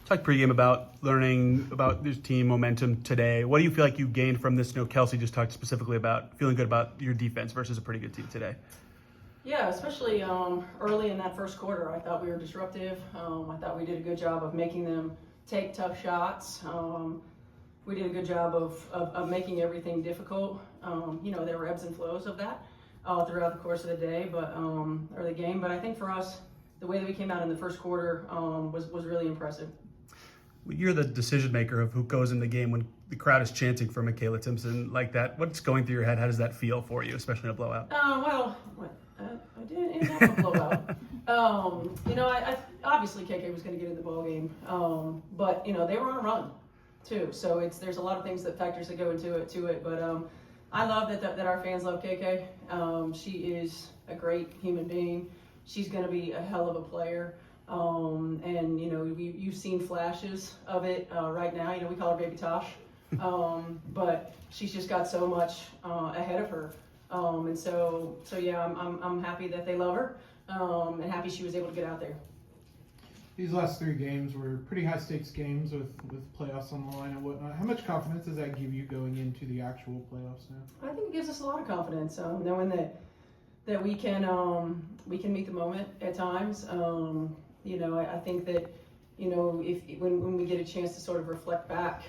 Talked pregame about learning about this team momentum today. What do you feel like you gained from this? Kelsey just talked specifically about feeling good about your defense versus a pretty good team today. Yeah, especially early in that first quarter. I thought we were disruptive. I thought we did a good job of making them take tough shots. We did a good job of making everything difficult. There were ebbs and flows of that throughout the course of the day, or the game. But I think for us, the way that we came out in the first quarter was really impressive. You're the decision maker of who goes in the game when the crowd is chanting for Makayla Timpson like that. What's going through your head? How does that feel for you, especially in a blowout? I did end up a blowout. I obviously KK was going to get in the ball game, but they were on a run too. So there's a lot of things factors that go into it. But I love that our fans love KK. She is a great human being. She's going to be a hell of a player. And you've seen flashes of it right now. We call her Baby Tosh, but she's just got so much ahead of her. And so yeah, I'm happy that they love her, and happy she was able to get out there. These last 3 games were pretty high stakes games with playoffs on the line and whatnot. How much confidence does that give you going into the actual playoffs now? I think it gives us a lot of confidence, knowing that we can meet the moment at times. I think that, if when we get a chance to sort of reflect back,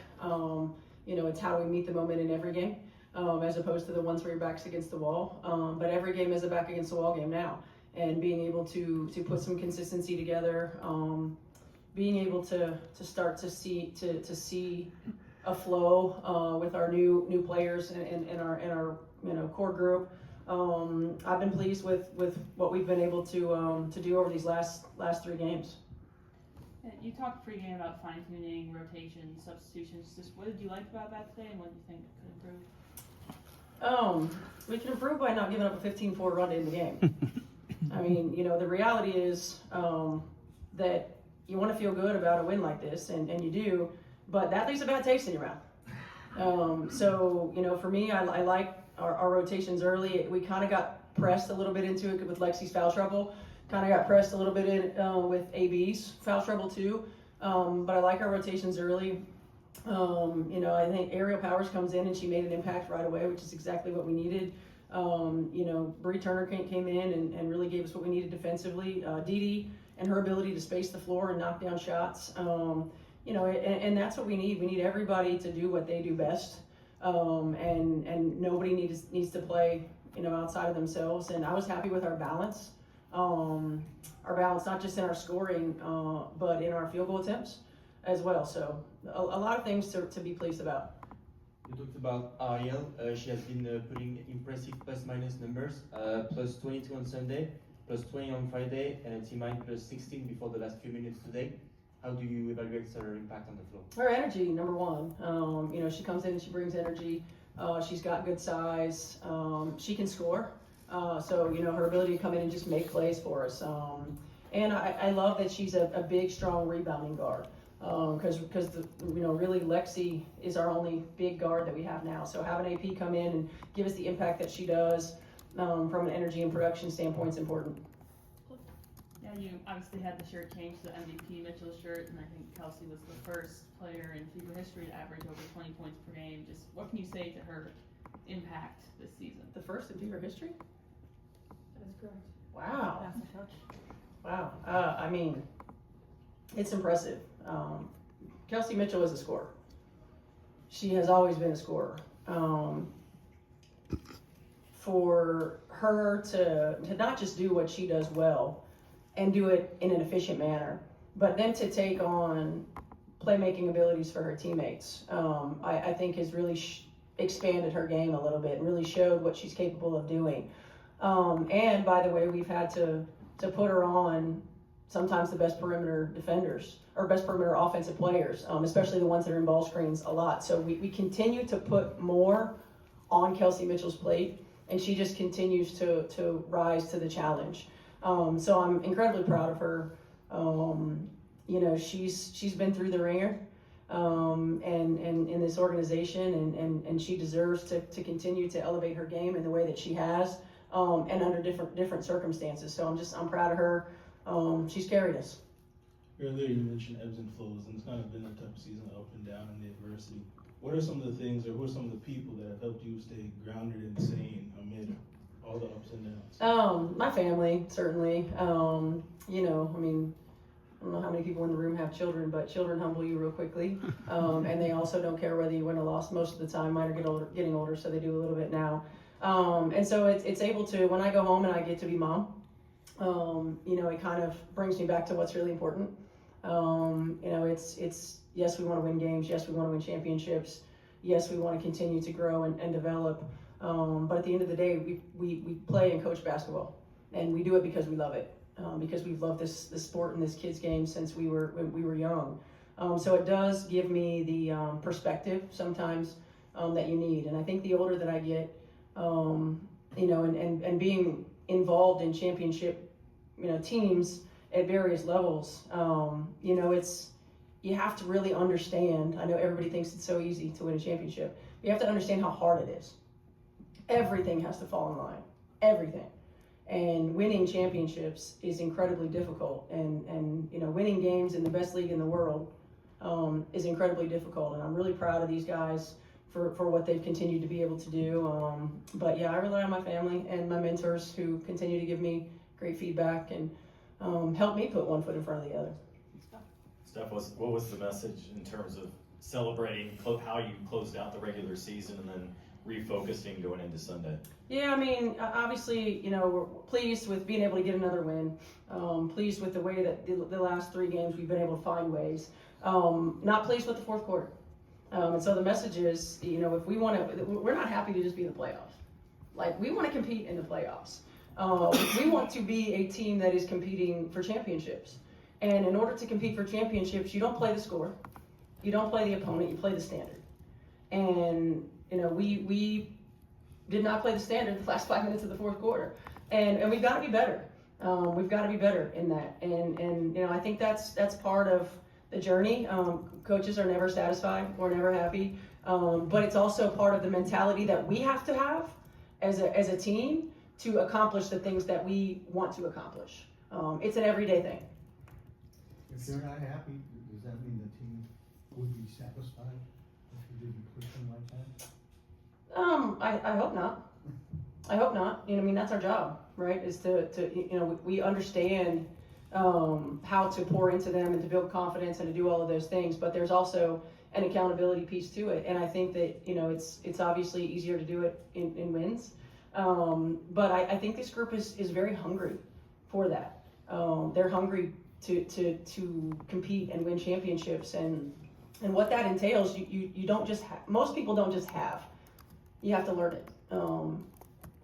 it's how do we meet the moment in every game, as opposed to the ones where your back's against the wall. But every game is a back against the wall game now, and being able to put some consistency together, being able to start to see a flow with our new players and our core group. I've been pleased with what we've been able to do over these last 3 games. You talked pregame about fine-tuning, rotations, substitutions. Just what did you like about that today, and what do you think could improve? We can improve by not giving up a 15-4 run in the game. I mean, the reality is that you want to feel good about a win like this, and you do, but that leaves a bad taste in your mouth. For me, I like our rotations early. We kind of got pressed a little bit into it with Lexi's foul trouble. Kind of got pressed a little bit in with AB's foul trouble too. But I like our rotations early. I think Ariel Powers comes in and she made an impact right away, which is exactly what we needed. Bree Turner came in and really gave us what we needed defensively. Dee Dee and her ability to space the floor and knock down shots. And that's what we need. We need everybody to do what they do best. And nobody needs to play, outside of themselves. And I was happy with our balance. Our balance, not just in our scoring, but in our field goal attempts as well. So a lot of things to be pleased about. You talked about Ariel. She has been putting impressive plus-minus numbers, plus 22 on Sunday, plus 20 on Friday, and a team line plus 16 before the last few minutes today. How do you evaluate her impact on the floor? Her energy, number one. She comes in and she brings energy. She's got good size. She can score. Her ability to come in and just make plays for us. And I love that she's a big, strong rebounding guard. Because really Lexi is our only big guard that we have now. So having AP come in and give us the impact that she does from an energy and production standpoint is important. Yeah, you obviously had the shirt changed to the MVP Mitchell shirt, and I think Kelsey was the first player in FIBA history to average over 20 points per game. Just what can you say to her impact this season? The first in FIBA history? That is correct. Wow. That's a touch. Wow. It's impressive. Kelsey Mitchell is a scorer. She has always been a scorer. For her to not just do what she does well and do it in an efficient manner, but then to take on playmaking abilities for her teammates, I think has really expanded her game a little bit and really showed what she's capable of doing. And by the way, we've had to put her on sometimes the best perimeter defenders or best perimeter offensive players, especially the ones that are in ball screens a lot. So we continue to put more on Kelsey Mitchell's plate, and she just continues to rise to the challenge. So I'm incredibly proud of her. She's been through the ringer and in this organization, and she deserves to continue to elevate her game in the way that she has, and under different circumstances. So I'm proud of her. She's carried us. Earlier you mentioned ebbs and flows, and it's kind of been a tough season, up and down, and the adversity. What are some of the things, or who are some of the people that have helped you stay grounded and sane amid all the ups and downs? My family, certainly. You know, I mean, I don't know how many people in the room have children, but children humble you real quickly. And they also don't care whether you win or lost most of the time. Mine are getting older, so they do a little bit now. And so it's able to, when I go home and I get to be mom, you know, it kind of brings me back to what's really important. You know, it's yes, we want to win games. Yes, we want to win championships. Yes, we want to continue to grow and develop. But at the end of the day, we play and coach basketball, and we do it because we love it. Because we've loved this sport and this kids game since we were young. So it does give me the perspective sometimes that you need. And I think the older that I get, you know, and being involved in championship, you know, teams at various levels, you know, you have to really understand. I know everybody thinks it's so easy to win a championship. You have to understand how hard it is. Everything has to fall in line. Everything. And winning championships is incredibly difficult. And you know, winning games in the best league in the world is incredibly difficult. And I'm really proud of these guys for what they've continued to be able to do. But yeah, I rely on my family and my mentors who continue to give me great feedback and help me put one foot in front of the other. Steph, what was the message in terms of celebrating how you closed out the regular season and then refocusing going into Sunday? Yeah, I mean, obviously, you know, we're pleased with being able to get another win. Pleased with the way that the last 3 games we've been able to find ways. Not pleased with the fourth quarter. And so the message is, you know, if we want to, we're not happy to just be in the playoffs. Like, we want to compete in the playoffs. We want to be a team that is competing for championships. And in order to compete for championships, you don't play the score. You don't play the opponent. You play the standard. And you know, we did not play the standard the last 5 minutes of the fourth quarter, and we've got to be better. We've got to be better in that, and you know, I think that's part of the journey. Coaches are never satisfied. We're never happy, but it's also part of the mentality that we have to have as a team to accomplish the things that we want to accomplish. It's an everyday thing. If they're not happy, does that mean the team would be satisfied if you didn't push them like that? I hope not. I hope not. You know, I mean, that's our job, right? Is to you know, we understand how to pour into them and to build confidence and to do all of those things, but there's also an accountability piece to it. And I think that, you know, it's obviously easier to do it in wins. But I think this group is very hungry for that. They're hungry to compete and win championships, and what that entails, you don't just most people don't just have. You have to learn it.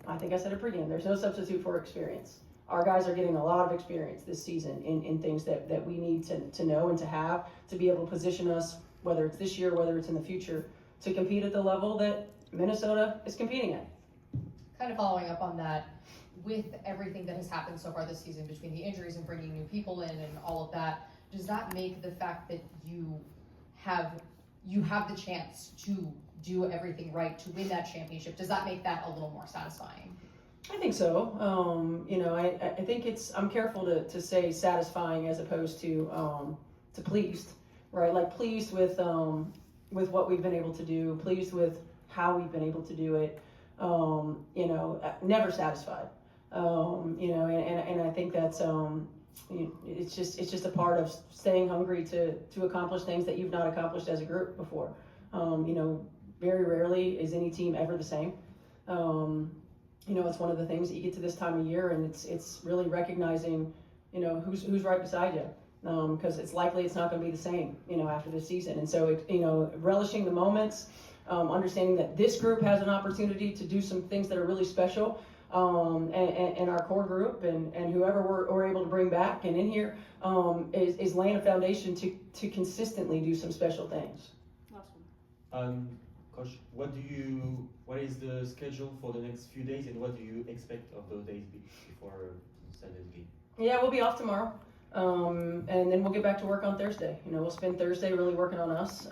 I think I said it pregame. There's no substitute for experience. Our guys are getting a lot of experience this season in things that we need to know and to have to be able to position us, whether it's this year, whether it's in the future, to compete at the level that Minnesota is competing at. Kind of following up on that, with everything that has happened so far this season between the injuries and bringing new people in and all of that, does that make the fact that you have the chance to do everything right to win that championship, does that make that a little more satisfying? I think so. You know, I think I'm careful to say satisfying as opposed to pleased, right? Like pleased with what we've been able to do, pleased with how we've been able to do it. You know, never satisfied. You know, and I think that's it's just a part of staying hungry to accomplish things that you've not accomplished as a group before. You know, very rarely is any team ever the same. You know, it's one of the things that you get to this time of year, and it's really recognizing, you know, who's right beside you, because it's likely it's not going to be the same, you know, after this season. And so, you know, relishing the moments, understanding that this group has an opportunity to do some things that are really special, and our core group and whoever we're able to bring back and in here is laying a foundation to consistently do some special things. Last one. Coach, what is the schedule for the next few days, and what do you expect of those days before Sunday's game? Yeah, we'll be off tomorrow, and then we'll get back to work on Thursday. You know, we'll spend Thursday really working on us.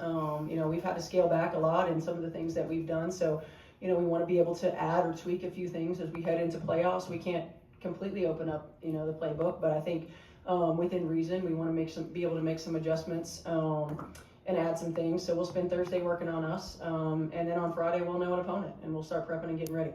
You know, we've had to scale back a lot in some of the things that we've done, so you know, we want to be able to add or tweak a few things as we head into playoffs. We can't completely open up, you know, the playbook, but I think within reason. We want to be able to make some adjustments and add some things. So we'll spend Thursday working on us, and then on Friday we'll know an opponent and we'll start prepping and getting ready.